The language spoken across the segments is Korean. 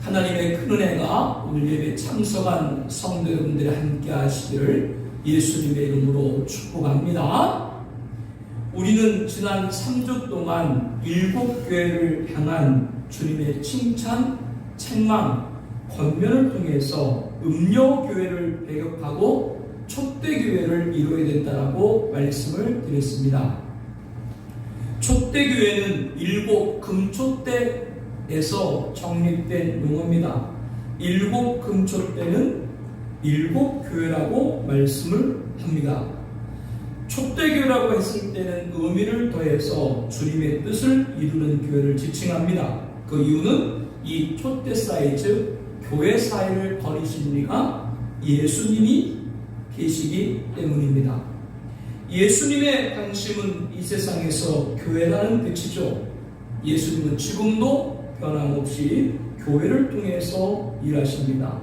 하나님의 큰 은혜가 오늘 예배 참석한 성도 여러분들이 함께 하시기를 예수님의 이름으로 축복합니다. 우리는 지난 3주 동안 7교회를 향한 주님의 칭찬, 책망, 권면을 통해서 음료교회를 배격하고 촛대교회를 이루어야 된다라고 말씀을 드렸습니다. 촛대교회는 7 금촛대에서 정립된 용어입니다. 7 금촛대는 7교회라고 말씀을 합니다. 촛대교회라고 했을 때는 의미를 더해서 주님의 뜻을 이루는 교회를 지칭합니다. 그 이유는 이 촛대 사이즈 교회 사이를 버리신 이가 예수님이 계시기 때문입니다. 예수님의 관심은 이 세상에서 교회라는 뜻이죠. 예수님은 지금도 변함없이 교회를 통해서 일하십니다.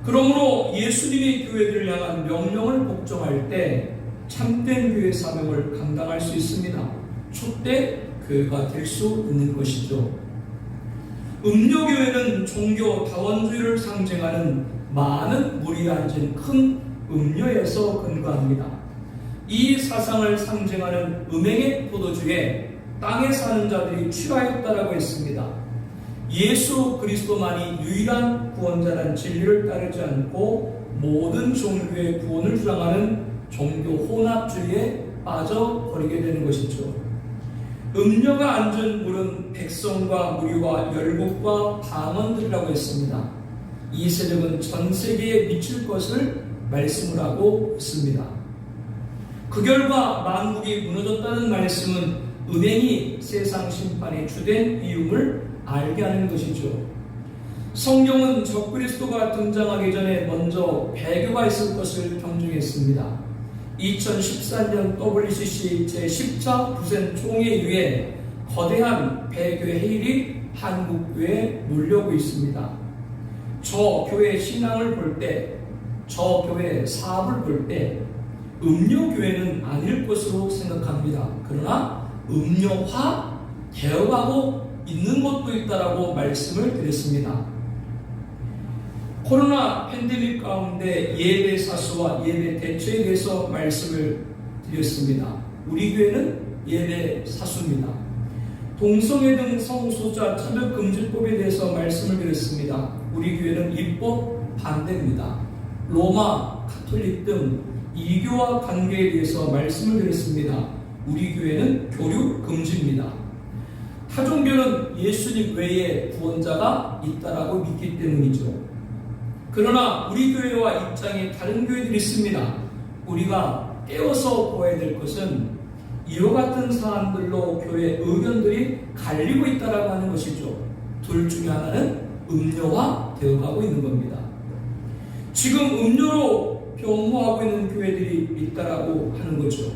그러므로 예수님이 교회들을 향한 명령을 복종할 때 참된 교회 사명을 감당할 수 있습니다. 촛대 교회가 될 수 있는 것이죠. 음료교회는 종교 다원주의를 상징하는 많은 물이 앉은 큰 음료에서 근거합니다. 이 사상을 상징하는 음행의 포도주에 땅에 사는 자들이 취하였다라고 했습니다. 예수 그리스도만이 유일한 구원자란 진리를 따르지 않고 모든 종교의 구원을 주장하는 종교 혼합주의에 빠져버리게 되는 것이죠. 음료가 앉은 물은 백성과 무리와 열국과 방언들이라고 했습니다. 이 세력은 전 세계에 미칠 것을 말씀을 하고 있습니다. 그 결과 만국이 무너졌다는 말씀은 음행이 세상 심판의 주된 이유를 알게 하는 것이죠. 성경은 적그리스도가 등장하기 전에 먼저 배교가 있을 것을 경중했습니다. 2014년 WCC 제10차 부산 총회 이후에 거대한 배교 해일이 한국교회에 몰려오고 있습니다. 저 교회 신앙을 볼 때, 저 교회 사업을 볼 때 음료교회는 아닐 것으로 생각합니다. 그러나 음료화 되어가고 있는 것도 있다라고 말씀을 드렸습니다. 코로나 팬데믹 가운데 예배 사수와 예배 대처에 대해서 말씀을 드렸습니다. 우리 교회는 예배 사수입니다. 동성애 등 성소수자 차별금지법에 대해서 말씀을 드렸습니다. 우리 교회는 입법 반대입니다. 로마, 가톨릭 등 이교와 관계에 대해서 말씀을 드렸습니다. 우리 교회는 교류 금지입니다. 타종교는 예수님 외에 구원자가 있다라고 믿기 때문이죠. 그러나 우리 교회와 입장이 다른 교회들이 있습니다. 우리가 깨워서 보아야 될 것은 이와 같은 사안들로 교회 의견들이 갈리고 있다라고 하는 것이죠. 둘 중에 하나는 음료화 되어가고 있는 겁니다. 지금 음료로 변모하고 있는 교회들이 있다라고 하는 거죠.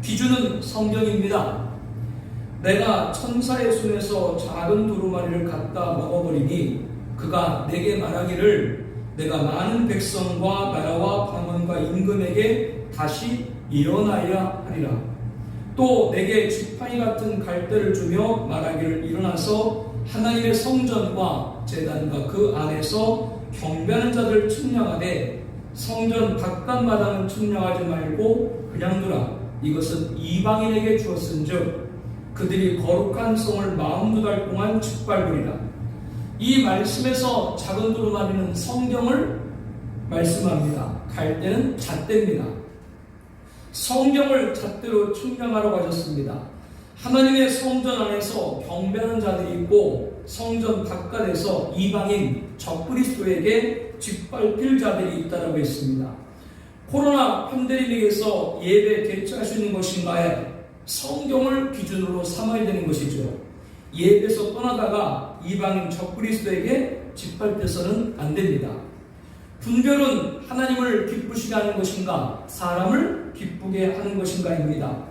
기준은 성경입니다. 내가 천사의 손에서 작은 두루마리를 갖다 먹어버리니 그가 내게 말하기를 내가 많은 백성과 나라와 방언과 임금에게 다시 일어나야 하리라. 또 내게 지팡이 같은 갈대를 주며 말하기를 일어나서 하나님의 성전과 제단과 그 안에서 경배하는 자들을 측량하되 성전 바깥 마당은 측량하지 말고 그냥 두라. 이것은 이방인에게 주었은즉 그들이 거룩한 성을 42달 동안 짓밟으리라. 이 말씀에서 작은 두루마리는 성경을 말씀합니다. 갈대는 잣대입니다. 성경을 잣대로 측량하라고 하셨습니다. 하나님의 성전 안에서 경배하는 자들이 있고 성전 바깥에서 이방인 적그리스도에게 짓밟힐 자들이 있다고 했습니다. 코로나 팬데믹에서 예배 대처할 수 있는 것인가에 성경을 기준으로 삼아야 되는 것이죠. 예배에서 떠나다가 이방인 적그리스도에게 짓밟혀서는 안 됩니다. 분별은 하나님을 기쁘시게 하는 것인가, 사람을 기쁘게 하는 것인가입니다.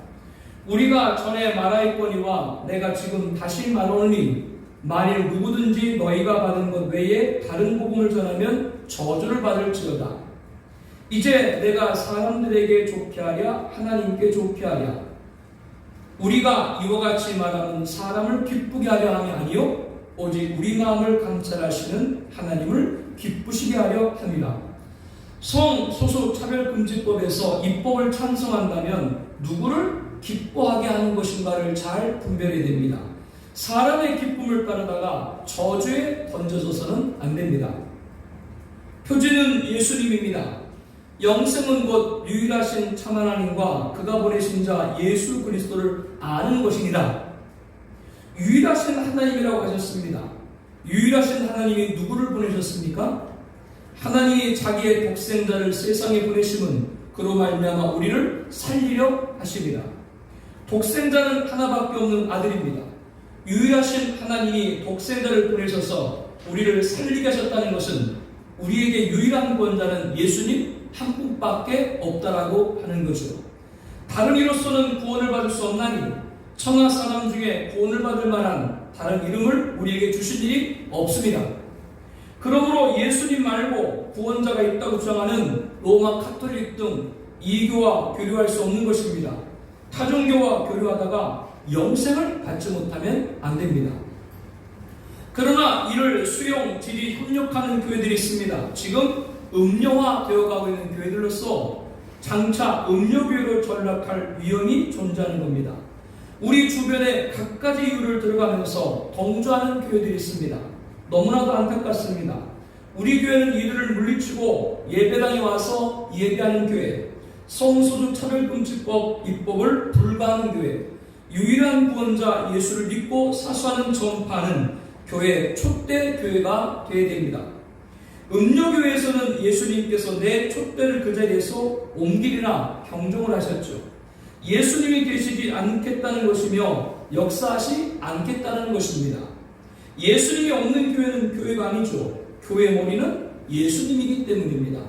우리가 전에 말하였거니와 내가 지금 다시 말하노니 만일 누구든지 너희가 받은 것 외에 다른 복음을 전하면 저주를 받을지어다. 이제 내가 사람들에게 좋게 하랴 하나님께 좋게 하랴. 우리가 이와 같이 말하면 사람을 기쁘게 하려 함이 아니요 오직 우리 마음을 감찰하시는 하나님을 기쁘시게 하려 합니다. 성소수 차별금지법에서 입법을 찬성한다면 누구를 기뻐하게 하는 것인가를 잘 분별해야 됩니다. 사람의 기쁨을 따르다가 저주에 던져져서는 안 됩니다. 표지는 예수님입니다. 영생은 곧 유일하신 참 하나님과 그가 보내신 자 예수 그리스도를 아는 것이니라. 유일하신 하나님이라고 하셨습니다. 유일하신 하나님이 누구를 보내셨습니까? 하나님이 자기의 독생자를 세상에 보내심은 그로 말미암아 우리를 살리려 하십니다. 독생자는 하나밖에 없는 아들입니다. 유일하신 하나님이 독생자를 보내셔서 우리를 살리게 하셨다는 것은 우리에게 유일한 구원자는 예수님 한 분밖에 없다라고 하는 거죠. 다른 이로서는 구원을 받을 수 없나니 천하 사람 중에 구원을 받을 만한 다른 이름을 우리에게 주신 일이 없습니다. 그러므로 예수님 말고 구원자가 있다고 주장하는 로마 카톨릭 등 이교와 교류할 수 없는 것입니다. 타종교와 교류하다가 영생을 받지 못하면 안 됩니다. 그러나 이를 수용, 질의, 협력하는 교회들이 있습니다. 지금 음료화 되어가고 있는 교회들로서 장차 음료교회로 전락할 위험이 존재하는 겁니다. 우리 주변에 갖가지 이유를 들어가면서 동조하는 교회들이 있습니다. 너무나도 안타깝습니다. 우리 교회는 이들을 물리치고 예배당에 와서 예배하는 교회, 성소수 차별금지법 입법을 불가하는 교회, 유일한 구원자 예수를 믿고 사수하는 전파는 교회 촛대 교회가 되어야 됩니다. 음료교회에서는 예수님께서 내 촛대를 그 자리에서 옮기리라 경종을 하셨죠. 예수님이 계시지 않겠다는 것이며 역사하지 않겠다는 것입니다. 예수님이 없는 교회는 교회가 아니죠. 교회의 머리는 예수님이기 때문입니다.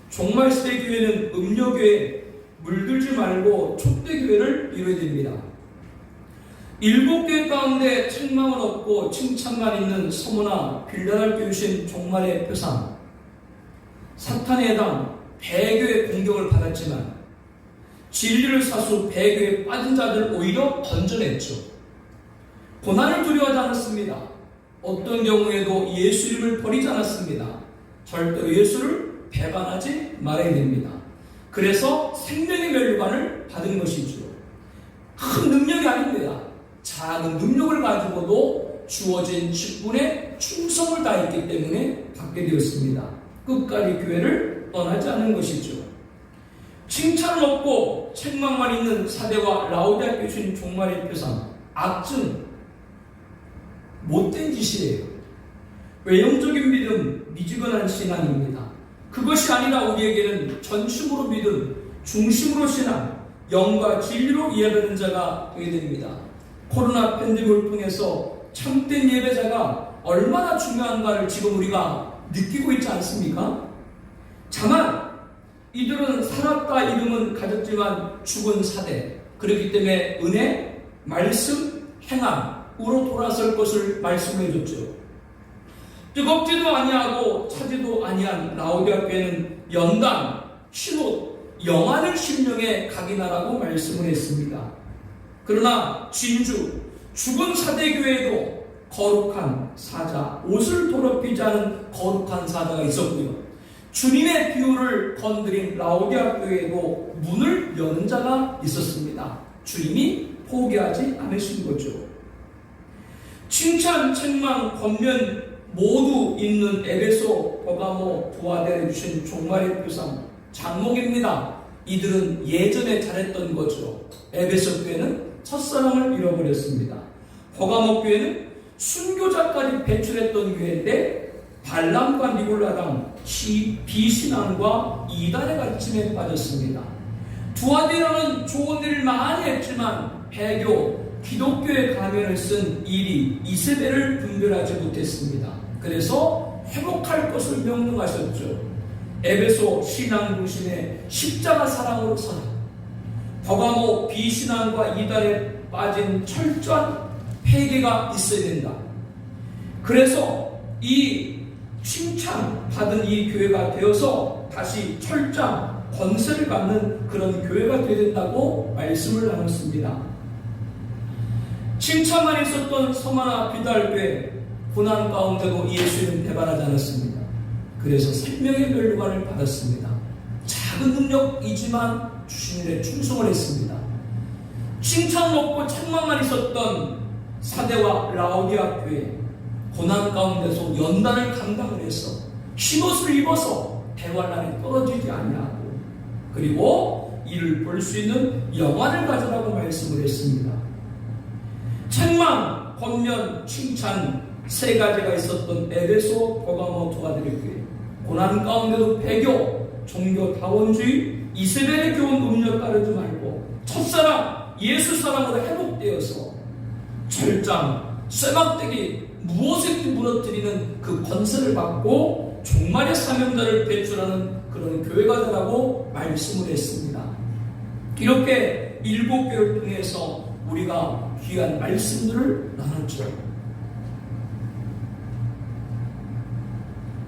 종말시대 교회는 음료교회 물들지 말고 촛대교회를 이뤄야 됩니다. 7교회 가운데 책망은 없고 칭찬만 있는 서문화 빌라달 교주신 종말의 표상, 사탄에 해당 배교의 공격을 받았지만 진리를 사수 배교에 빠진 자들 오히려 던져냈죠. 고난을 두려워하지 않았습니다. 어떤 경우에도 예수 이름을 버리지 않았습니다. 절대로 예수를 배반하지 말아야 됩니다. 그래서 생명의 멸류관을 받은 것이죠. 큰 능력이 아닙니다. 작은 능력을 가지고도 주어진 직분에 충성을 다했기 때문에 받게 되었습니다. 끝까지 교회를 떠나지 않은 것이죠. 칭찬은 없고 책망만 있는 사대와 라오디아 교신 종말의 표상, 악증, 못된 짓이에요. 외형적인 믿음, 미지근한 신앙입니다. 그것이 아니라 우리에게는 전심으로 믿음, 중심으로 신앙, 영과 진리로 이해하는 자가 되어야 됩니다. 코로나 팬데믹을 통해서 참된 예배자가 얼마나 중요한가를 지금 우리가 느끼고 있지 않습니까? 다만 이들은 살았다 이름은 가졌지만 죽은 사대, 그렇기 때문에 은혜, 말씀, 행함으로 돌아설 것을 말씀해 줬죠. 뜨겁지도 아니하고 차지도 아니한 라오디아 교회는 연단, 신옷, 영안을 심령에 각인하라고 말씀을 했습니다. 그러나 진주, 죽은 사대교회에도 거룩한 사자, 옷을 더럽히지 않은 거룩한 사자가 있었고요. 주님의 비유를 건드린 라오디아 교회에도 문을 여는 자가 있었습니다. 주님이 포기하지 않으신 거죠. 칭찬, 책망, 권면 모두 있는 에베소, 버가모, 두아데를 주신 종말의 표상 장목입니다. 이들은 예전에 잘했던 거죠. 에베소 교회는 첫사랑을 잃어버렸습니다. 버가모 교회는 순교자까지 배출했던 교회인데 발람과 니골라당, 비신앙과 이단의 가르침에 빠졌습니다. 두아디라는 좋은 일을 많이 했지만 배교, 기독교의 가면을 쓴 이리 이세벨을 분별하지 못했습니다. 그래서 회복할 것을 명령하셨죠. 에베소 신앙 중심의 십자가 사랑으로 서라. 버가모 비신앙과 이단에 빠진 철저한 회개가 있어야 된다. 그래서 이 칭찬 받은 이 교회가 되어서 다시 철장, 권세를 갖는 그런 교회가 되어야 된다고 말씀을 나눴습니다. 칭찬만 있었던 서마나 비달교회, 고난 가운데도 예수님은 배반하지 않았습니다. 그래서 생명의 멸류관을 받았습니다. 작은 능력이지만 주신 일에 충성을 했습니다. 칭찬 먹고 책망만 있었던 사대와 라오디아 교회, 고난 가운데서 연단을 감당을 해서 흰옷을 입어서 대환란에 떨어지지 아니하고, 그리고 이를 볼 수 있는 영안을 가지라고 말씀을 했습니다. 책망, 권면, 칭찬 세 가지가 있었던 에베소, 버가모, 도아들의 고난 가운데도 배교, 종교다원주의, 이세벨의 교훈 음료 따르지 말고 첫사랑 예수 사랑으로 회복되어서 절장, 쇠막대기, 무엇에도 무너뜨리는 그 권세를 받고 종말의 사명자를 배출하는 그런 교회가 되라고 말씀을 했습니다. 이렇게 7교를 통해서 우리가 귀한 말씀들을 나눴죠.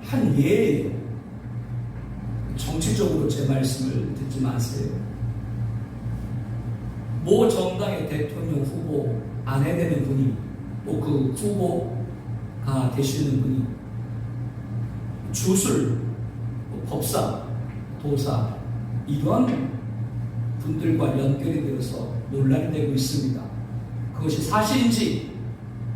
한 예예요. 정치적으로 제 말씀을 듣지 마세요. 모 정당의 대통령 후보 안 해되는 분이, 또 그 후보가 되시는 분이 주술, 법사, 도사 이러한 분들과 연결이 되어서 논란이 되고 있습니다. 그것이 사실인지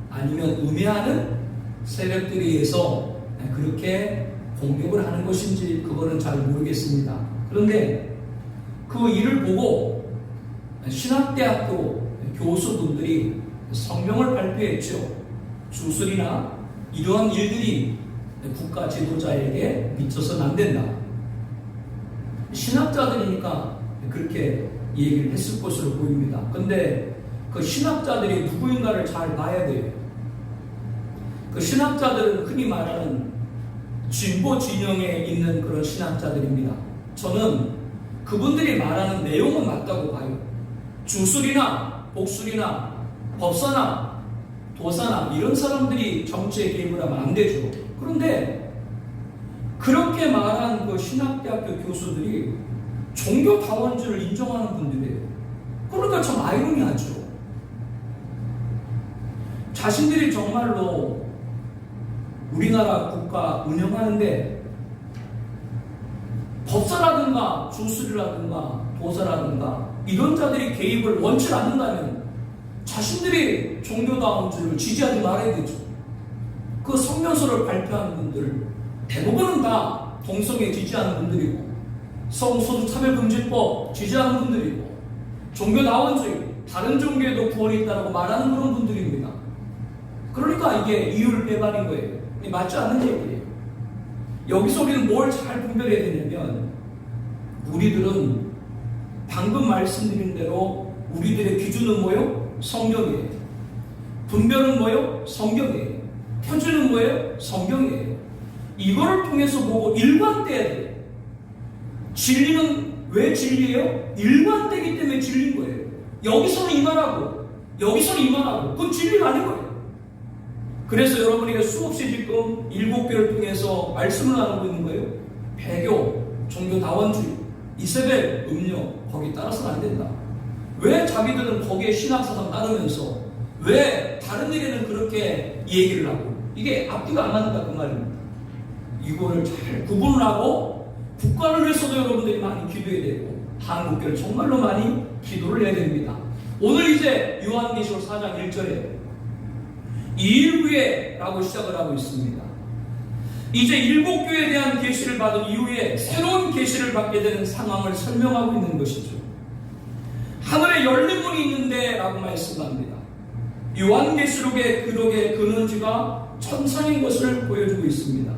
아니면 음해하는 세력들에 의해서 그렇게 공격을 하는 것인지 그거는 잘 모르겠습니다. 그런데 그 일을 보고 신학대학교 교수분들이 성명을 발표했죠. 주술이나 이러한 일들이 국가 지도자에게 미쳐서는 안 된다. 신학자들이니까 그렇게 얘기를 했을 것으로 보입니다. 그런데 그 신학자들이 누구인가를 잘 봐야 돼요. 그 신학자들은 흔히 말하는 진보 진영에 있는 그런 신학자들입니다. 저는 그분들이 말하는 내용은 맞다고 봐요. 주술이나 복술이나 법사나 도사나 이런 사람들이 정치에 개입을 하면 안 되죠. 그런데 그렇게 말한 그 신학대학교 교수들이 종교다원주의를 인정하는 분들이에요. 그러니까 참 아이러니하죠. 자신들이 정말로 우리나라 국가 운영하는데 법사라든가 주술이라든가 도사라든가 이런 자들이 개입을 원치 않는다면 자신들이 종교다원주의를 지지하지 말아야 되죠. 그 성명서를 발표하는 분들 대부분은 다 동성애 지지하는 분들이고, 성소수차별금지법 지지하는 분들이고, 종교다원주의, 다른 종교에도 구원이 있다고 말하는 그런 분들입니다. 그러니까 이게 이율 배반인 거예요. 맞지 않는 얘기예요. 여기서 우리는 뭘 잘 분별해야 되냐면, 우리들은 방금 말씀드린 대로 우리들의 기준은 뭐예요? 성경이에요. 분별은 뭐예요? 성경이에요. 표준은 뭐예요? 성경이에요. 이거를 통해서 보고 일관돼야 돼요. 진리는 왜 진리예요? 일관되기 때문에 진리인 거예요. 여기서는 이 말하고 여기서는 이 말하고 그건 진리가 아닌 거예요. 그래서 여러분에게 수없이 지금 7교를 통해서 말씀을 나누고 있는 거예요. 배교, 종교다원주의, 이세벨, 음료 거기 따라서는 안 된다. 왜 자기들은 거기에 신학사상 따르면서 왜 다른 일에는 그렇게 얘기를 하고, 이게 앞뒤가 안 맞는다 그 말입니다. 이거를 잘 구분을 하고 국가를 위해서도 여러분들이 많이 기도해야 되고 한국교를 정말로 많이 기도를 해야 됩니다. 오늘 이제 요한계시록 4장 1절에 이후에 라고 시작을 하고 있습니다. 이제 7교회에 대한 계시를 받은 이후에 새로운 계시를 받게 되는 상황을 설명하고 있는 것이죠. 하늘에 열린 문이 있는데 라고 말씀합니다. 요한계시록의 그덕의 근원지가 천상인 것을 보여주고 있습니다.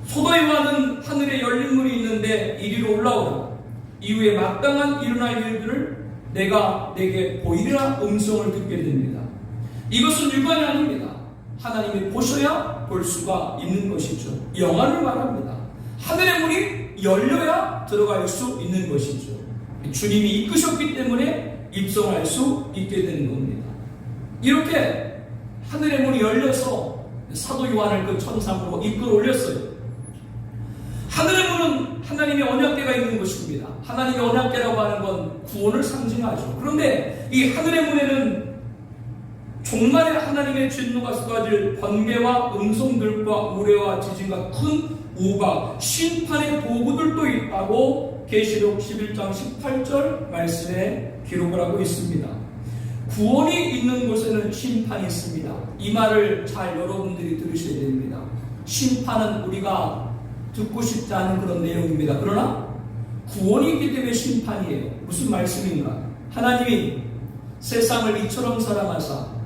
소도에 와는 하늘에 열린 문이 있는데 이리로 올라오라. 이후에 마땅한 일어날 일들을 내가 내게 보이리라 음성을 듣게 됩니다. 이것은 육안이 아닙니다. 하나님이 보셔야 볼 수가 있는 것이죠. 영안을 말합니다. 하늘의 문이 열려야 들어갈 수 있는 것이죠. 주님이 이끄셨기 때문에 입성할 수 있게 되는 겁니다. 이렇게 하늘의 문이 열려서 사도 요한을 그 천상으로 이끌어 올렸어요. 하늘의 문은 하나님의 언약궤가 있는 것입니다. 하나님의 언약궤라고 하는 건 구원을 상징하죠. 그런데 이 하늘의 문에는 종말에 하나님의 진노가 쏟아질 번개와 음성들과 우레와 지진과 큰 우박, 심판의 도구들도 있다고 계시록 11장 18절 말씀에 기록을 하고 있습니다. 구원이 있는 곳에는 심판이 있습니다. 이 말을 잘 여러분들이 들으셔야 됩니다. 심판은 우리가 듣고 싶지 않은 그런 내용입니다. 그러나 구원이 있기 때문에 심판이에요. 무슨 말씀인가? 하나님이 세상을 이처럼 사랑하사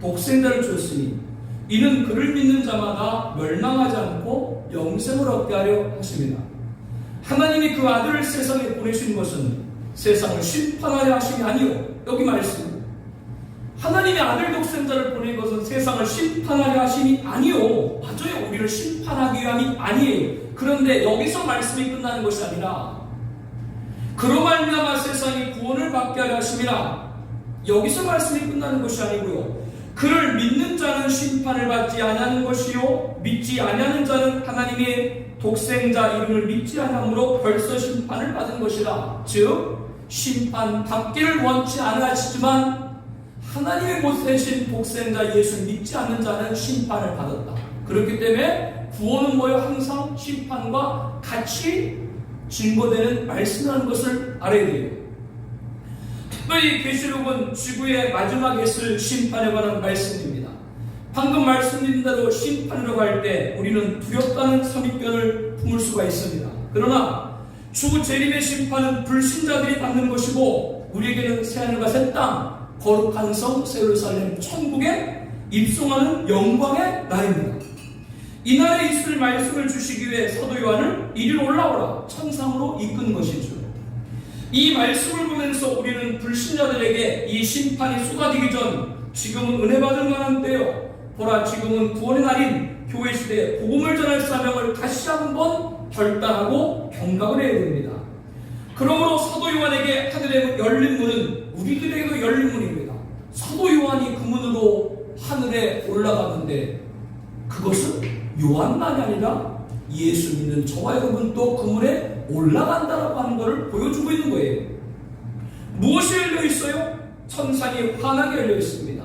독생자를 주었으니 이는 그를 믿는 자마다 멸망하지 않고 영생을 얻게 하려 하십니다. 하나님이 그 아들을 세상에 보내신 것은 세상을 심판하려 하심이 아니요. 여기 말씀. 하나님이 아들 독생자를 보낸 것은 세상을 심판하려 하심이 아니요. 맞아요. 우리를 심판하기 위함이 아니에요. 그런데 여기서 말씀이 끝나는 것이 아니라 그로 말미암아 세상이 구원을 받게 하려 하심이라. 여기서 말씀이 끝나는 것이 아니고요. 그를 믿는 자는 심판을 받지 아니하는 것이요 믿지 아니하는 자는 하나님의 독생자 이름을 믿지 아니함으로 벌써 심판을 받은 것이라. 즉 심판 받기를 원치 않으시지만 하나님의 보내신 독생자 예수를 믿지 않는 자는 심판을 받았다. 그렇기 때문에 구원은 뭐예요? 항상 심판과 같이 증거되는 말씀이라는 것을 알아야 돼요. 특별히 계시록은 지구의 마지막에 있을 심판에 관한 말씀입니다. 방금 말씀드린 대로 심판이라고 할 때 우리는 두렵다는 선입견을 품을 수가 있습니다. 그러나 주 재림의 심판은 불신자들이 받는 것이고 우리에게는 새하늘과 새 땅, 거룩한 성 예루살렘 천국에 입성하는 영광의 날입니다. 이날에 있을 말씀을 주시기 위해 사도 요한을 이리로 올라오라 천상으로 이끈 것이죠. 이 말씀을 보면서 우리는 불신자들에게 이 심판이 쏟아지기 전 지금은 은혜 받을 만한 때요. 보라 지금은 구원의 날인 교회 시대에 복음을 전할 사명을 다시 한번 결단하고 경각을 해야 됩니다. 그러므로 사도 요한에게 하늘에 열린 문은 우리들에게도 열린 문입니다. 사도 요한이 그 문으로 하늘에 올라갔는데 그것은 요한만이 아니라 예수 믿는 저와 여러분도 그 문에 올라간다라고 하는 것을 보여주고 있는 거예요. 무엇이 열려 있어요? 천상이 환하게 열려 있습니다.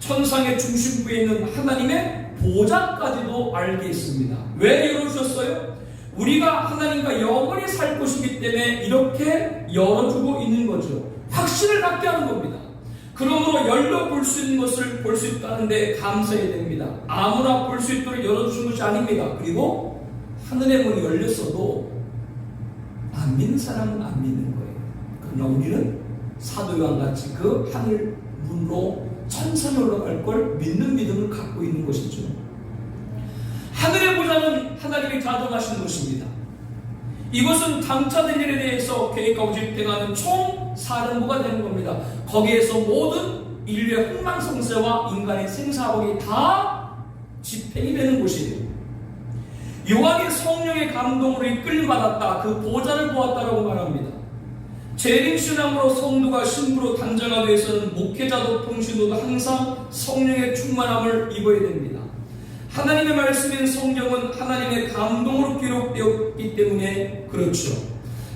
천상의 중심부에 있는 하나님의 보좌까지도 알게 있습니다. 왜 열어주셨어요? 우리가 하나님과 영원히 살 것이기 때문에 이렇게 열어주고 있는 거죠. 확신을 갖게 하는 겁니다. 그러므로 열려볼 수 있는 것을 볼 수 있다는데 감사해야 됩니다. 아무나 볼 수 있도록 열어주신 것이 아닙니다. 그리고 하늘의 문이 열렸어도 안 믿는 사람은 안 믿는 거예요. 그러나 우리는 사도 요한같이 그 하늘 문으로 천상에 올라갈 걸 믿는 믿음을 갖고 있는 것이죠. 하늘의 보좌는 하나님이 가져가신 것입니다. 이것은 당차된 일에 대해서 계획하고 집행하는 총사령부가 되는 겁니다. 거기에서 모든 인류의 흥망성쇠와 인간의 생사학이 다 집행이 되는 곳이에요. 요한이 성령의 감동으로 이끌림받았다. 그 보좌를 보았다라고 말합니다. 재림신앙으로 성도가 신부로 단장하기 위해서는 목회자도 통신도도 항상 성령의 충만함을 입어야 됩니다. 하나님의 말씀인 성경은 하나님의 감동으로 기록되었기 때문에 그렇죠.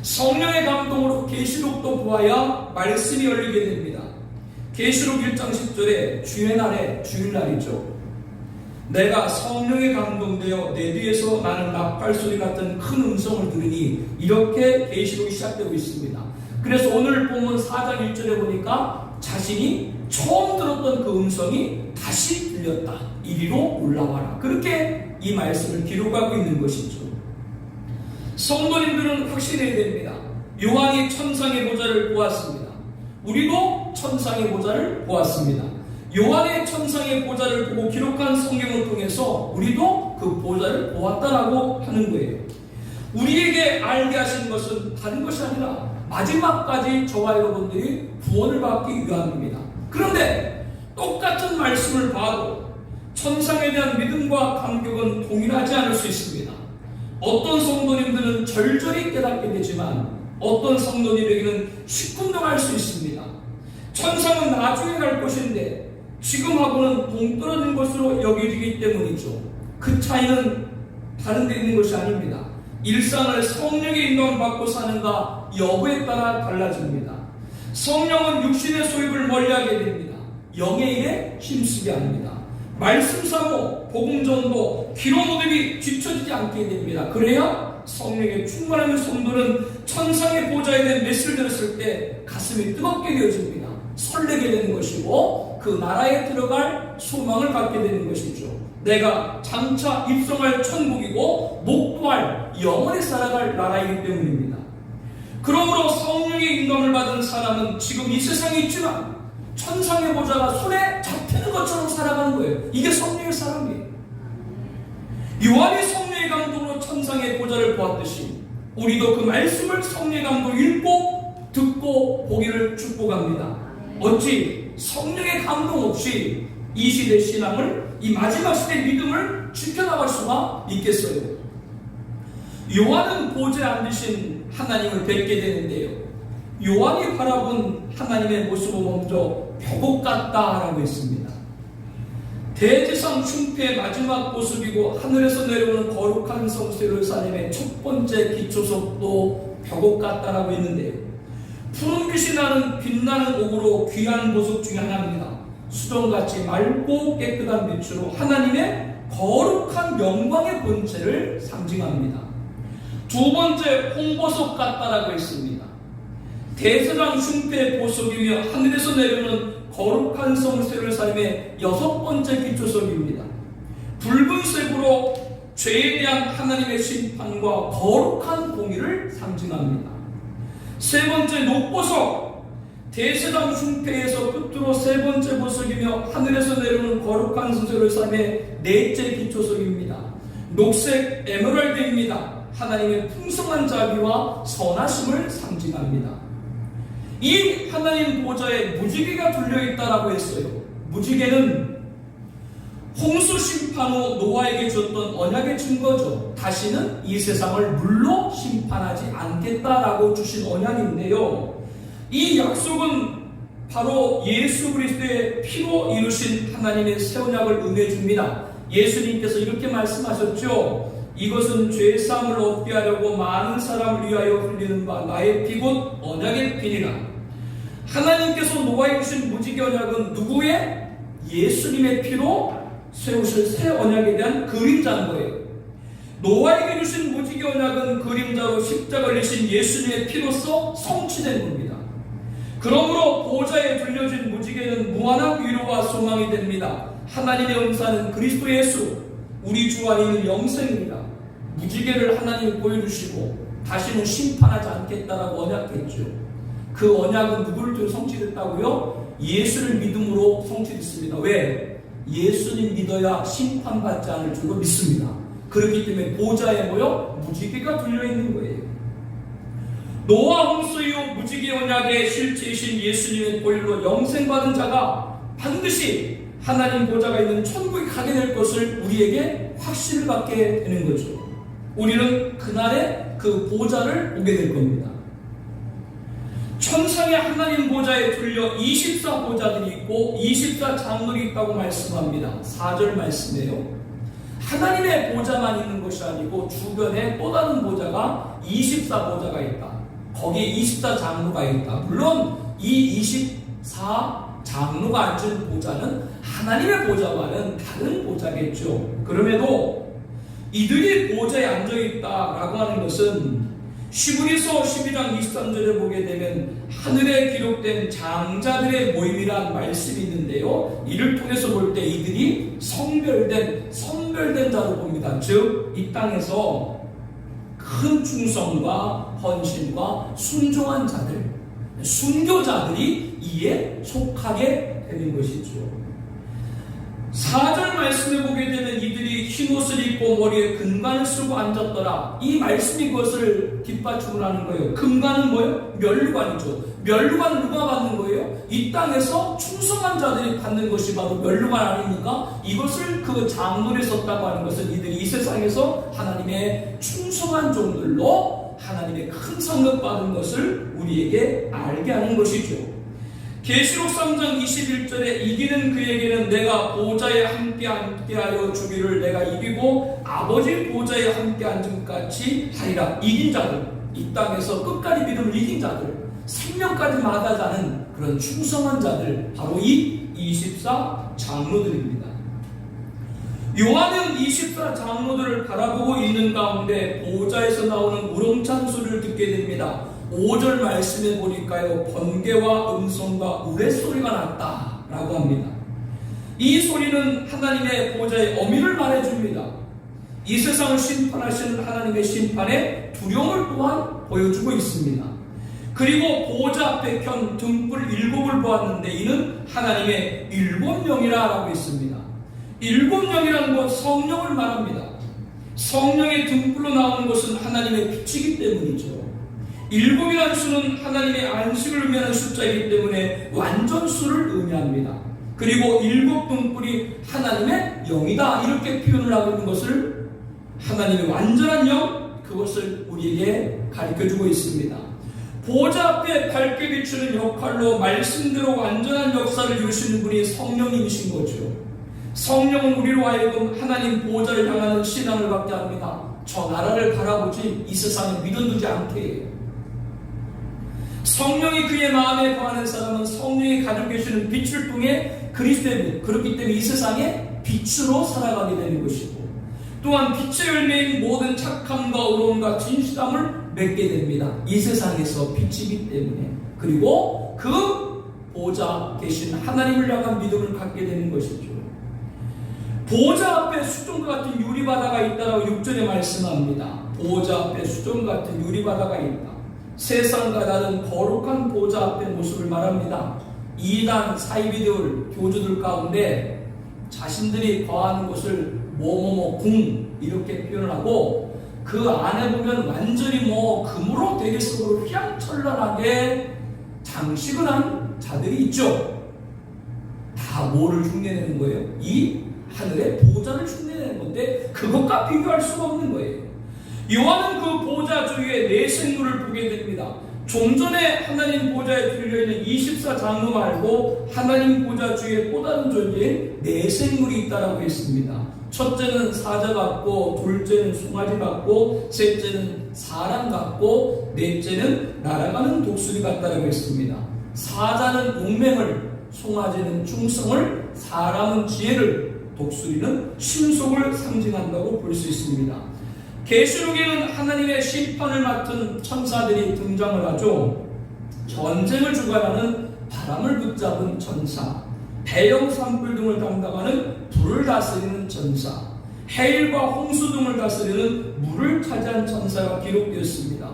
성령의 감동으로 계시록도 보아야 말씀이 열리게 됩니다. 계시록 1장 10절에 주의 날에 주일날이죠. 내가 성령에 감동되어 내 뒤에서 나는 나팔소리 같은 큰 음성을 들으니 이렇게 계시록이 시작되고 있습니다. 그래서 오늘 본문 4장 1절에 보니까 자신이 처음 들었던 그 음성이 다시 들렸다. 이리로 올라와라. 그렇게 이 말씀을 기록하고 있는 것이죠. 성도님들은 확신해야 됩니다. 요한이 천상의 보좌를 보았습니다. 우리도 천상의 보좌를 보았습니다. 요한의 천상의 보좌를 보고 기록한 성경을 통해서 우리도 그 보좌를 보았다라고 하는 거예요. 우리에게 알게 하신 것은 다른 것이 아니라 마지막까지 저와 여러분들이 구원을 받기 위함입니다. 그런데 똑같은 말씀을 봐도 천상에 대한 믿음과 감격은 동일하지 않을 수 있습니다. 어떤 성도님들은 절절히 깨닫게 되지만 어떤 성도님에게는 시큰둥할 수 있습니다. 천상은 나중에 갈 것인데 지금하고는 동떨어진 것으로 여겨지기 때문이죠. 그 차이는 다른 데 있는 것이 아닙니다. 일상을 성령의 인도를 받고 사는가 여부에 따라 달라집니다. 성령은 육신의 소욕을 멀리하게 됩니다. 영의 일에 힘쓰게 합니다. 말씀 사모, 복음 전도, 기도 모델이 뒤처지지 않게 됩니다. 그래야 성령의 충만한 성도는 천상의 보좌에 대한 메시지를 들었을 때 가슴이 뜨겁게 되어집니다. 설레게 되는 것이고 그 나라에 들어갈 소망을 갖게 되는 것이죠. 내가 장차 입성할 천국이고 목도할 영원히 살아갈 나라이기 때문입니다. 그러므로 성령의 인도함을 받은 사람은 지금 이 세상에 있지만 천상의 보좌가 손에 잡히는 것처럼 살아가는 거예요. 이게 성령의 사람이에요. 요한이 성령의 감동으로 천상의 보좌를 보았듯이 우리도 그 말씀을 성령의 감동으로 읽고 듣고 보기를 축복합니다. 어찌 성령의 감동 없이 이 시대 신앙을, 이 마지막 시대 믿음을 지켜나갈 수가 있겠어요? 요한은 보좌에 앉으신 하나님을 뵙게 되는데요, 요한이 바라본 하나님의 모습은 먼저 벽옥 같다라고 했습니다. 대제상 흉패의 마지막 모습이고 하늘에서 내려오는 거룩한 성수 예루살렘의 첫 번째 기초석도 벽옥 같다라고 했는데요, 푸른 빛이 나는 빛나는 옥으로 귀한 보석 중에 하나입니다. 수정같이 맑고 깨끗한 빛으로 하나님의 거룩한 영광의 본체를 상징합니다. 두 번째, 홍보석 같다라고 했습니다. 대제상 흉패의 보석이며 하늘에서 내려오는 거룩한 성수 예루살렘의 여섯 번째 기초석입니다. 붉은색으로 죄에 대한 하나님의 심판과 거룩한 공의를 상징합니다. 세 번째, 녹보석, 대제상 흉패에서 끝으로 세 번째 보석이며 하늘에서 내려오는 거룩한 성수 예루살렘의 넷째 기초석입니다. 녹색 에메랄드입니다. 하나님의 풍성한 자비와 선하심을 상징합니다. 이 하나님 보좌에 무지개가 둘려있다라고 했어요. 무지개는 홍수 심판 후 노아에게 줬던 언약의 증거죠. 다시는 이 세상을 물로 심판하지 않겠다라고 주신 언약인데요, 이 약속은 바로 예수 그리스도의 피로 이루신 하나님의 새 언약을 의미해줍니다. 예수님께서 이렇게 말씀하셨죠. 이것은 죄사함을 얻게 하려고 많은 사람을 위하여 흘리는 바 나의 피 곧 언약의 피니라. 하나님께서 노아에 주신 무지개 언약은 누구의? 예수님의 피로 세우실 새 언약에 대한 그림자인 거예요. 노아에게 주신 무지개 언약은 그림자로 십자가를 지신 예수님의 피로서 성취된 겁니다. 그러므로 보좌에 둘려진 무지개는 무한한 위로와 소망이 됩니다. 하나님의 은사는 그리스도 예수, 우리 주 안에 있는 영생입니다. 무지개를 하나님이 보여주시고 다시는 심판하지 않겠다라고 언약했죠. 그 언약은 누구를 통해 성취됐다고요? 예수를 믿음으로 성취됐습니다. 왜? 예수님 믿어야 심판받지 않을 줄로 믿습니다. 그렇기 때문에 보좌에 모여 무지개가 둘려있는 거예요. 노아 홍수 이후 무지개 언약의 실체이신 예수님의 보혈로 영생받은 자가 반드시 하나님 보좌가 있는 천국에 가게 될 것을 우리에게 확신을 갖게 되는 거죠. 우리는 그날에 그 보좌를 오게 될 겁니다. 천상의 하나님 보좌에 둘려 24보좌들이 있고 24장로들이 있다고 말씀합니다. 4절 말씀이에요. 하나님의 보좌만 있는 것이 아니고 주변에 또 다른 보좌가 24보좌가 있다. 거기에 24장로가 있다. 물론 이 24장로가 앉은 보좌는 하나님의 보좌와는 다른 보좌겠죠. 그럼에도 이들이 보좌에 앉아있다라고 하는 것은 히브리서 12장 23절에 보게 되면 하늘에 기록된 장자들의 모임이란 말씀이 있는데요, 이를 통해서 볼 때 이들이 선별된 자로 봅니다. 즉 이 땅에서 큰 충성과 헌신과 순종한 자들, 순교자들이 이에 속하게 되는 것이죠. 4절 말씀에 보게 되면 이들이 흰옷을 입고 머리에 금관을 쓰고 앉았더라. 이 말씀이 그것을 뒷받침을 하는 거예요. 금관은 뭐예요? 면류관이죠. 면류관 누가 받는 거예요? 이 땅에서 충성한 자들이 받는 것이 바로 면류관 아닙니까? 이것을 그 장로에 썼다고 하는 것은 이들이 이 세상에서 하나님의 충성한 종들로 하나님의 큰 상급 받은 것을 우리에게 알게 하는 것이죠. 계시록 3장 21절에 이기는 그에게는 내가 보좌에 함께하여 주기를 내가 이기고 아버지 보좌에 함께 앉은 같이 하리라. 이긴 자들, 이 땅에서 끝까지 믿음을 이긴 자들, 생명까지 마다하지 않은 그런 충성한 자들, 바로 이 24 장로들입니다. 요한은 24 장로들을 바라보고 있는 가운데 보좌에서 나오는 우렁찬 소리를 듣게 됩니다. 5절 말씀에 보니까요, 번개와 음성과 우레소리가 났다라고 합니다. 이 소리는 하나님의 보좌의 어미를 말해줍니다. 이 세상을 심판하시는 하나님의 심판의 두려움을 또한 보여주고 있습니다. 그리고 보좌 앞에 켠 등불 7을 보았는데 이는 하나님의 7영이라고 했습니다. 7영이라는 건 성령을 말합니다. 성령의 등불로 나오는 것은 하나님의 빛이기 때문이죠. 7이라는 수는 하나님의 안식을 의미하는 숫자이기 때문에 완전수를 의미합니다. 그리고 7 등불이 하나님의 영이다, 이렇게 표현을 하고 있는 것을, 하나님의 완전한 영, 그것을 우리에게 가르쳐주고 있습니다. 보좌 앞에 밝게 비추는 역할로 말씀대로 완전한 역사를 이루시는 분이 성령님이신 거죠. 성령은 우리로 하여금 하나님 보좌를 향하는 신앙을 갖게 합니다. 저 나라를 바라보지 이 세상에 믿어두지 않게 해요. 성령이 그의 마음에 거하는 사람은 성령이 가지고 계시는 빛을 통해 그리스도의 빛, 그렇기 때문에 이 세상에 빛으로 살아가게 되는 것이고, 또한 빛의 열매인 모든 착함과 의로움과 진실함을 맺게 됩니다. 이 세상에서 빛이기 때문에. 그리고 그 보좌 계신 하나님을 향한 믿음을 갖게 되는 것이죠. 보좌 앞에 수정과 같은 유리바다가 있다라고 6절에 말씀합니다. 보좌 앞에 수정과 같은 유리바다가 있다. 세상과 다른 거룩한 보좌 앞의 모습을 말합니다. 이단 사이비들, 교주들 가운데 자신들이 거하는 곳을 뭐뭐뭐 궁 이렇게 표현을 하고, 그 안에 보면 완전히 금으로 되게 속으로 휘황찬란하게 장식을 한 자들이 있죠. 다 뭐를 흉내내는 거예요? 이 하늘의 보좌를 흉내내는 건데 그것과 비교할 수가 없는 거예요. 요한은 그 보좌 주위에 네 생물을 보게 됩니다. 좀 전에 하나님 보좌에 들려있는 24 장로 말고 하나님 보좌 주위에 또 다른 존재인 네 생물이 있다라고 했습니다. 첫째는 사자 같고, 둘째는 송아지 같고, 셋째는 사람 같고, 넷째는 날아가는 독수리 같다라고 했습니다. 사자는 용맹을, 송아지는 충성을, 사람은 지혜를, 독수리는 신속을 상징한다고 볼 수 있습니다. 계시록에는 하나님의 심판을 맡은 천사들이 등장을 하죠. 전쟁을 주관하는 바람을 붙잡은 천사, 대형 산불 등을 담당하는 불을 다스리는 천사, 해일과 홍수 등을 다스리는 물을 차지한 천사가 기록되었습니다.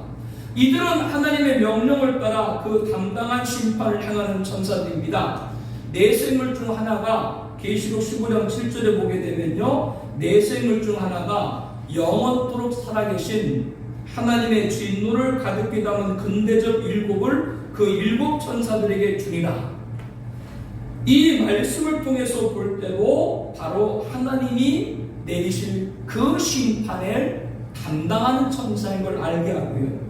이들은 하나님의 명령을 따라 그 담당한 심판을 행하는 천사들입니다. 네 생물 중 하나가 계시록 15장 7절에 보게 되면요, 네 생물 중 하나가 영원토록 살아계신 하나님의 진노를 가득히 담은 근대적 율법을 그 7 천사들에게 주니라. 이 말씀을 통해서 볼 때도 바로 하나님이 내리실 그 심판을 담당하는 천사인 걸 알게 하고요.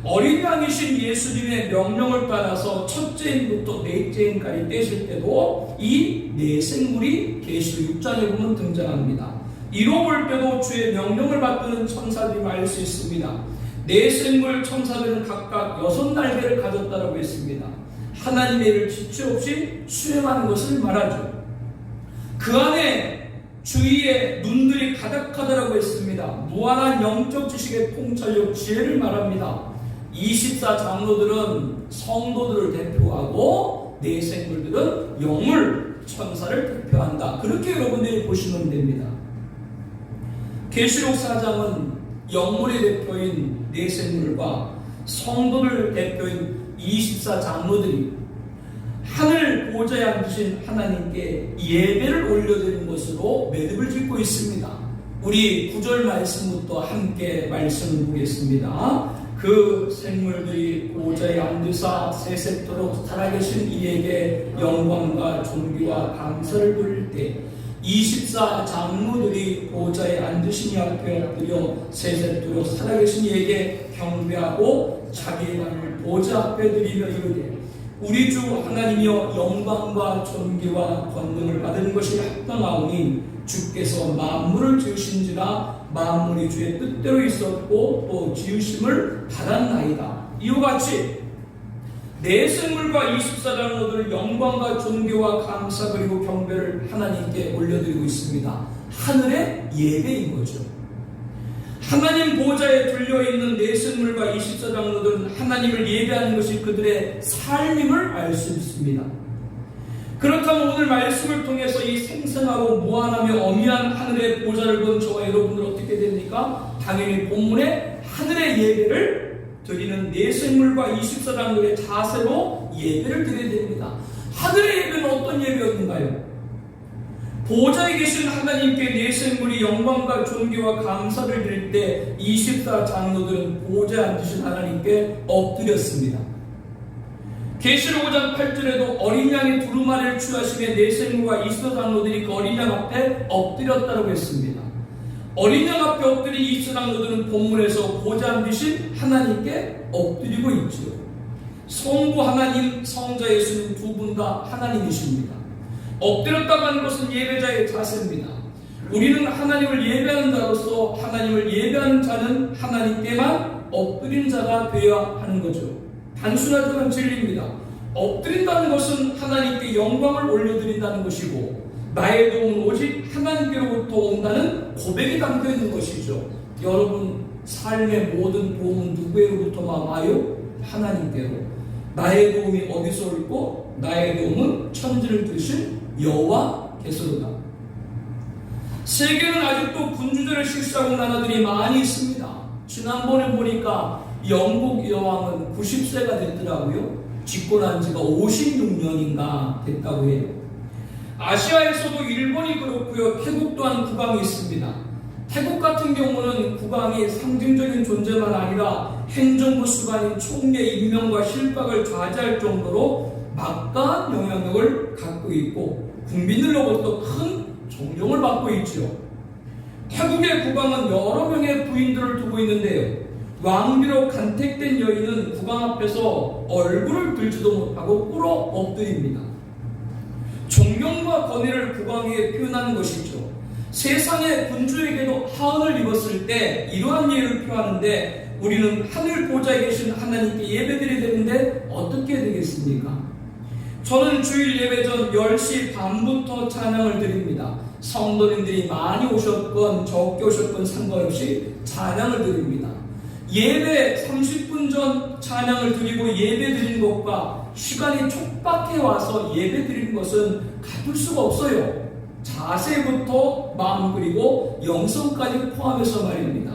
어린 양이신 예수님의 명령을 따라서 첫째인부터 넷째인까지 떼실 때도 이 네 생물이 계시록 6장에 보면 등장합니다. 이로 볼 때도 주의 명령을 받드는 천사들이 말 수 있습니다. 네 생물 천사들은 각각 6날개를 가졌다고 했습니다. 하나님의 일을 지체 없이 수행하는 것을 말하죠. 그 안에 주위에 눈들이 가득하다고 했습니다. 무한한 영적 지식의 통찰력, 지혜를 말합니다. 24 장로들은 성도들을 대표하고 네 생물들은 영을, 천사를 대표한다. 그렇게 여러분들이 보시면 됩니다. 계시록 4장은 영물의 대표인 네 생물과 성도를 대표인 24 장로들이 하늘 보좌에 앉으신 하나님께 예배를 올려드린 것으로 매듭을 짓고 있습니다. 우리 9절 말씀부터 함께 말씀을 보겠습니다. 그 생물들이 보좌에 앉으사 세세토록 살아계신 이에게 영광과 존귀와 감사를 돌릴 때 24 장로들이 보좌에 앉으신 이 앞에 엎드려 세세토록 살아계신 이에게 경배하고 자기의 발을 보좌 앞에 드리며 이르되 우리 주 하나님이여 영광과 존귀와 권능을 받은 것이 합당하오니 주께서 만물을 지으신지라 만물이 주의 뜻대로 있었고 또 지으심을 받았나이다. 이와 같이 내생물과 24장로들 영광과 존귀와 감사 그리고 경배를 하나님께 올려드리고 있습니다. 하늘의 예배인 거죠. 하나님 보좌에 둘려있는 내생물과 24장로들은 하나님을 예배하는 것이 그들의 삶임을 알 수 있습니다. 그렇다면 오늘 말씀을 통해서 이 생생하고 무한하며 어미한 하늘의 보좌를 본 저와 여러분들 어떻게 됩니까? 당연히 본문에 하늘의 예배를 드리는 내생물과 24장로의 자세로 예배를 드려야 됩니다. 하늘의 예배는 어떤 예배였는가요? 보좌에 계신 하나님께 내생물이 영광과 존귀와 감사를 드릴 때 24장로들은 보좌에 앉으신 하나님께 엎드렸습니다. 계시록 5장 8절에도 어린 양의 두루마리를 취하시며 내생물과 24장로들이 그 어린 양 앞에 엎드렸다고 했습니다. 어린 양 앞에 엎드린 24장로들은 본문에서 보좌에 앉으신 하나님께 엎드리고 있죠. 성부 하나님, 성자 예수님 두 분 다 하나님이십니다. 엎드렸다고 하는 것은 예배자의 자세입니다. 우리는 하나님을 예배하는 자로서 하나님을 예배하는 자는 하나님께만 엎드린 자가 되어야 하는 거죠. 단순하지만 진리입니다. 엎드린다는 것은 하나님께 영광을 올려드린다는 것이고 나의 도움은 오직 하나님께로부터 온다는 고백이 담겨있는 것이죠. 여러분 삶의 모든 도움은 누구로부터만 와요? 하나님께로. 나의 도움이 어디서 올고 나의 도움은 천지를 두신 여호와께서로다. 세계는 아직도 군주제를 실시하고 있는 나라들이 많이 있습니다. 지난번에 보니까 영국 여왕은 90세가 됐더라고요. 집권한 지가 56년인가 됐다고 해요. 아시아에서도 일본이 그렇고요. 태국 또한 국왕이 있습니다. 태국 같은 경우는 국왕이 상징적인 존재만 아니라 행정부 수반인 총리의 임명과 실박을 좌지할 정도로 막강한 영향력을 갖고 있고 국민들로부터 큰 존경을 받고 있죠. 태국의 국왕은 여러 명의 부인들을 두고 있는데요. 왕비로 간택된 여인은 국왕 앞에서 얼굴을 들지도 못하고 꿇어 엎드립니다. 존경과 권위를 국왕에게 표현하는 것이죠. 세상의 군주에게도 하은을 입었을 때 이러한 예를 표하는데 우리는 하늘 보좌에 계신 하나님께 예배드려야 되는데 어떻게 되겠습니까? 저는 주일 예배 전 10시 반부터 찬양을 드립니다. 성도님들이 많이 오셨건 적게 오셨건 상관없이 찬양을 드립니다. 예배 30분 전 찬양을 드리고 예배 드리는 것과 시간이 촉박해 와서 예배 드리는 것은 같을 수가 없어요. 자세부터 마음 그리고 영성까지 포함해서 말입니다.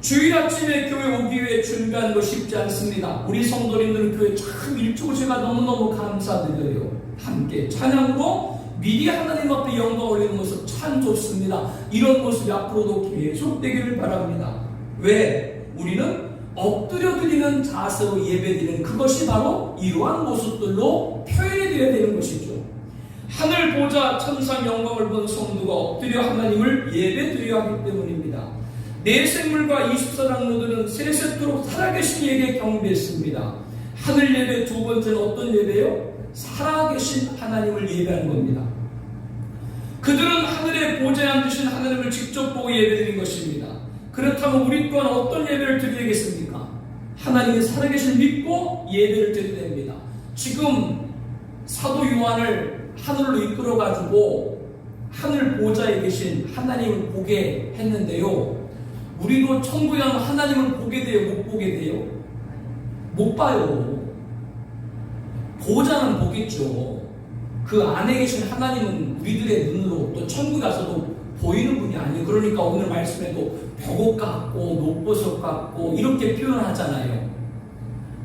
주일 아침에 교회 오기 위해 준비하는 거 쉽지 않습니다. 우리 성도님들은 교회 참 일찍 제가 너무너무 감사드려요. 함께 찬양으로 미리 하나님 앞에 영광 올리는 모습 참 좋습니다. 이런 모습이 앞으로도 계속되기를 바랍니다. 왜? 우리는 엎드려 드리는 자세로 예배드리는 그것이 바로 이러한 모습들로 표현이 되어야 되는 것이죠. 하늘 보좌 천상 영광을 본 성도가 엎드려 하나님을 예배드려야 하기 때문입니다. 내생물과 24장로들은 세세토록 살아계신 이에게 경배했습니다. 하늘 예배 두 번째는 어떤 예배요? 살아계신 하나님을 예배하는 겁니다. 그들은 하늘의 보좌에 앉으신 하나님을 직접 보고 예배드린 것입니다. 그렇다면 우리 또한 어떤 예배를 드리겠습니까? 하나님이 살아계신 믿고 예배를 드려야 됩니다. 지금 사도 요한을 하늘로 이끌어가지고 하늘 보좌에 계신 하나님을 보게 했는데요. 우리도 천국에 가면 하나님을 보게 돼요? 못 보게 돼요? 못 봐요. 보좌는 보겠죠. 그 안에 계신 하나님은 우리들의 눈으로 또 천국에 가서도 보이는 분이 아니에요. 그러니까 오늘 말씀에도 벽옥 같고 녹보석 같고 이렇게 표현하잖아요.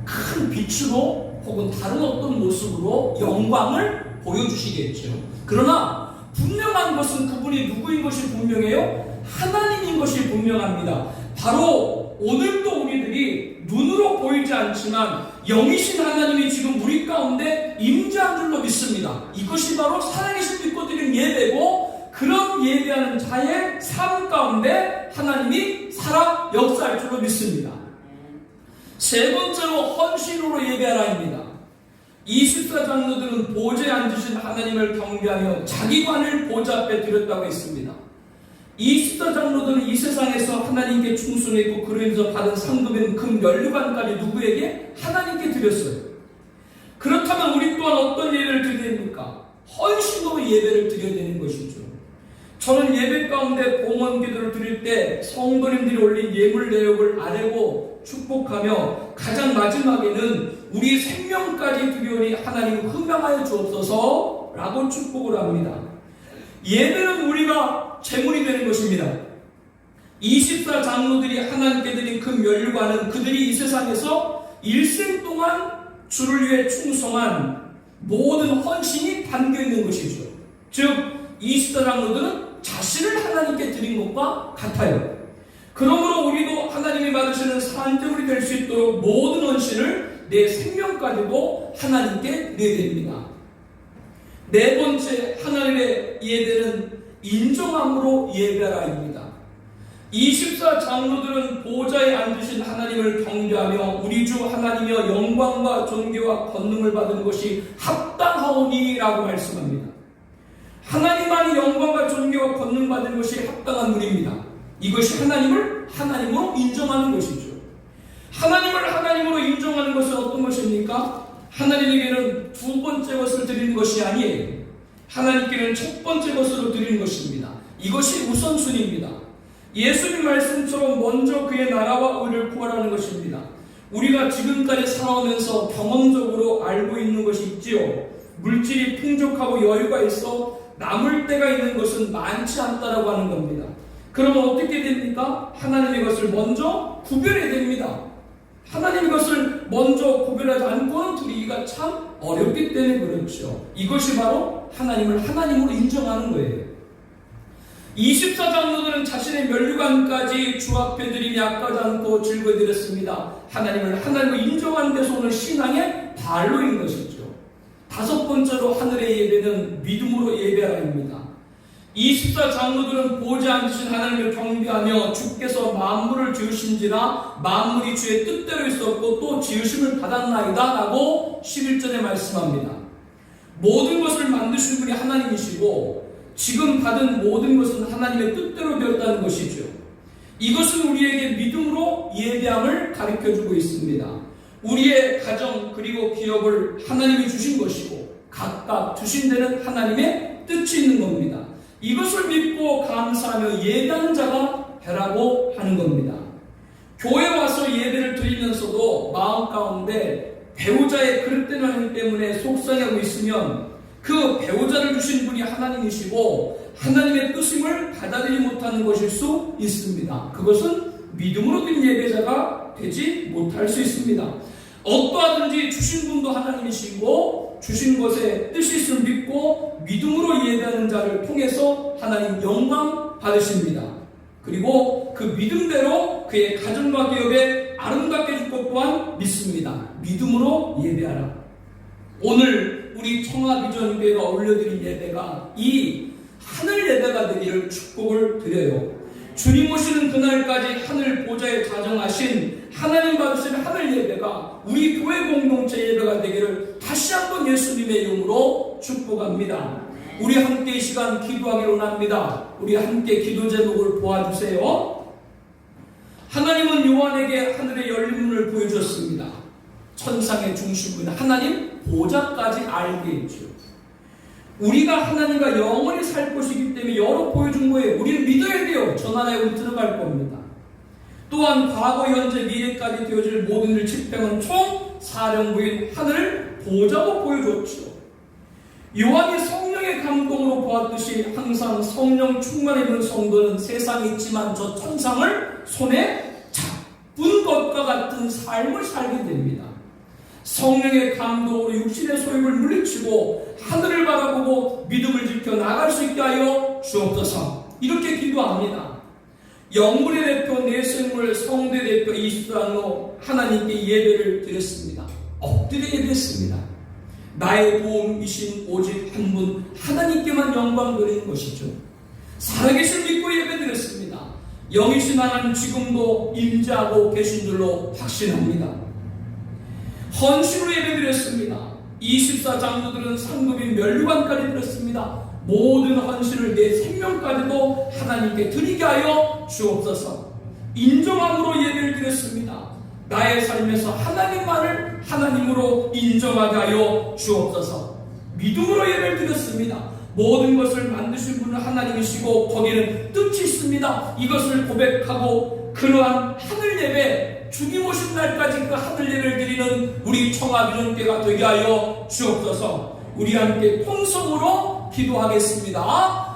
큰 빛으로 혹은 다른 어떤 모습으로 영광을 보여주시겠죠. 그러나 분명한 것은 그분이 누구인 것이 분명해요? 하나님인 것이 분명합니다. 바로 오늘도 우리들이 눈으로 보이지 않지만 영이신 하나님이 지금 우리 가운데 임재한 줄로 믿습니다. 이것이 바로 살아계신 믿고 드리는 예배고 그런 예배하는 자의 삶 가운데 하나님이 살아 역사할 줄로 믿습니다. 세 번째로 헌신으로 예배하라입니다. 24장로들은 보좌에 앉으신 하나님을 경배하며 자기 관을 보좌 앞에 드렸다고 했습니다. 24장로들은 이 세상에서 하나님께 충성했고 그로 인해서 받은 상급인 금 면류관까지 누구에게? 하나님께 드렸어요. 그렇다면 우리 또한 어떤 예배를 드려야 됩니까? 헌신으로 예배를 드려야 되는 것이죠. 저는 예배 가운데 봉헌 기도를 드릴 때 성도님들이 올린 예물 내역을 아뢰고 축복하며 가장 마지막에는 우리 생명까지 드리오니 하나님 흥명하여 주옵소서 라고 축복을 합니다. 예배는 우리가 제물이 되는 것입니다. 24 장로들이 하나님께 드린 그 멸류관은 그들이 이 세상에서 일생 동안 주를 위해 충성한 모든 헌신이 담겨 있는 것이죠. 즉 24 장로들은 자신을 하나님께 드린 것과 같아요. 그러므로 우리도 하나님이 받으시는 산제물이 될 수 있도록 모든 헌신을 내 생명까지도 하나님께 드려야 됩니다. 네 번째 하나님의 예배는 인정함으로 예배하라입니다. 24 장로들은 보좌에 앉으신 하나님을 경배하며 우리 주 하나님이여 영광과 존귀와 권능을 받은 것이 합당하오니라고 말씀합니다. 하나님만이 영광과 존귀와 권능 받은 것이 합당한 일입니다. 이것이 하나님을 하나님으로 인정하는 것이죠. 하나님을 하나님으로 인정하는 것은 어떤 것입니까? 하나님에게는 두 번째 것을 드리는 것이 아니에요. 하나님께는 첫 번째 것으로 드리는 것입니다. 이것이 우선순위입니다. 예수님 말씀처럼 먼저 그의 나라와 의를 구하라는 것입니다. 우리가 지금까지 살아오면서 경험적으로 알고 있는 것이 있지요. 물질이 풍족하고 여유가 있어 남을 때가 있는 것은 많지 않다라고 하는 겁니다. 그러면 어떻게 됩니까? 하나님의 것을 먼저 구별해야 됩니다. 하나님의 것을 먼저 구별하지 않고는 드리기가 참 어렵기 때문에 그렇죠. 이것이 바로 하나님을 하나님으로 인정하는 거예요. 24 장로들은 자신의 멸류관까지 주 앞에 드림이 아까지 않고 즐거이 드렸습니다. 하나님을 하나님으로 인정하는 데서 오는 신앙의 발로인 것이죠. 다섯 번째로 하늘의 예배는 믿음으로 예배하라입니다. 24 장로들은 보좌에 앉으신 하나님을 경배하며 주께서 만물을 지으신지라 만물이 주의 뜻대로 있었고 또 지으심을 받았나이다 라고 11절에 말씀합니다. 모든 것을 만드신 분이 하나님이시고 지금 받은 모든 것은 하나님의 뜻대로 되었다는 것이죠. 이것은 우리에게 믿음으로 예배함을 가르쳐주고 있습니다. 우리의 가정 그리고 기업을 하나님이 주신 것이고 각각 주신 데는 하나님의 뜻이 있는 겁니다. 이것을 믿고 감사하며 예배하는 자가 되라고 하는 겁니다. 교회 와서 예배를 드리면서도 마음 가운데 배우자의 그릇된 환경 때문에 속상해하고 있으면 그 배우자를 주신 분이 하나님이시고 하나님의 뜻임을 받아들이지 못하는 것일 수 있습니다. 그것은 믿음으로 된 예배자가 되지 못할 수 있습니다. 어떠하든지 주신 분도 하나님이시고 주신 것에 뜻이 있음을 믿고 믿음으로 예배하는 자를 통해서 하나님 영광 받으십니다. 그리고 그 믿음대로 그의 가정과 기업에 아름답게 줄 것 또한 믿습니다. 믿음으로 예배하라. 오늘 우리 청아비전교회가 올려드린 예배가 이 하늘 예배가 되기를 축복을 드려요. 주님 오시는 그날까지 하늘 보좌에 자정하신 하나님 받으시는 하늘 예배가 우리 교회 공동체 예배가 되기를 다시 한번 예수님의 이름으로 축복합니다. 우리 함께 이 시간 기도하기로 원합니다. 우리 함께 기도 제목을 보아주세요. 하나님은 요한에게 하늘의 열린 문을 보여주셨습니다. 천상의 중심부인 하나님 보좌까지 알게 했죠. 우리가 하나님과 영원히 살 것이기 때문에 여러 보여준 거예요. 우리는 믿어야 돼요. 저 나라에 우리 들어갈 겁니다. 또한 과거, 현재, 미래까지 되어질 모든 일 집행은 총 사령부인 하늘 보좌도 보여줬죠. 요한이 성령의 감동으로 보았듯이 항상 성령 충만해 있는 성도는 세상에 있지만 저 천상을 손에 잡은 것과 같은 삶을 살게 됩니다. 성령의 감동으로 육신의 소욕을 물리치고 하늘을 바라보고 믿음을 지켜 나갈 수 있게 하여 주옵소서. 이렇게 기도합니다. 영물의 대표 내생물 성대 대표 이수장로 하나님께 예배를 드렸습니다. 엎드려 예배했습니다. 나의 도움이신 오직 한 분 하나님께만 영광 드리는 것이죠. 살아계신 믿고 예배드렸습니다. 영이신 하나님 지금도 임재하고 계신 줄로 확신합니다. 헌신으로 예배드렸습니다. 24 장로들은 상급인 멸류관까지 드렸습니다. 모든 헌신을 내 생명까지도 하나님께 드리게 하여 주옵소서. 인정함으로 예배를 드렸습니다. 나의 삶에서 하나님만을 하나님으로 인정하게 하여 주옵소서. 믿음으로 예배를 드렸습니다. 모든 것을 만드신 분은 하나님이시고 거기는 뜻이 있습니다. 이것을 고백하고 그러한 하늘 예배, 주님 오신 날까지 그 하늘 예배를 드리는 우리 청아비전교회가 되게 하여 주옵소서. 우리 함께 통성으로 기도하겠습니다.